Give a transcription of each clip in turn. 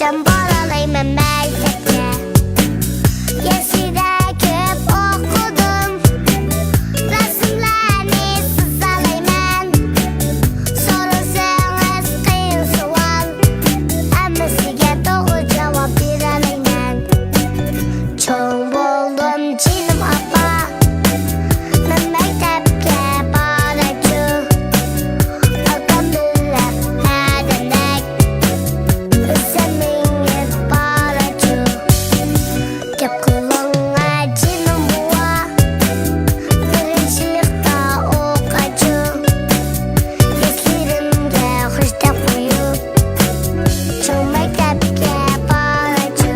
Kaçan baralayman məktəbə Yesidə köp oxudum Rəsmlərni sızalayman Sorursanız qiyin sual Əmməsiga doğru cavab verəlayman Çoğ boldum cinim apa Mən məktəbə baracı Aqam billər hədəndək Özəminiz baracı Kep qılınğa cinim buğa Birinçilikdə oqacı Yeslerimdə xoşda qoyub Çoğ məktəbə baracı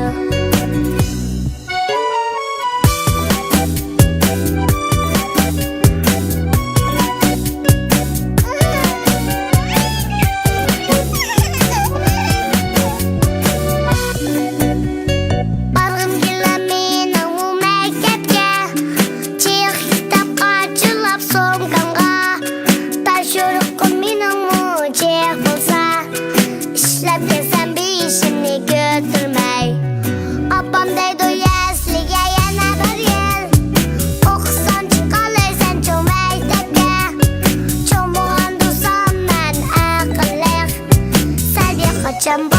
Barğım giləmin o məktəbə Çıx kitabqa cılab somqanğa Taşırıq minin mücək olsa İşləb gəlsən bir işini götürmək Abam deydi yəsliyə yenə bir yıl Oxusan çıxalaysan çoğ məktəbə Çoğ muğan dursan mən əqillıq Səlbiyə qaçan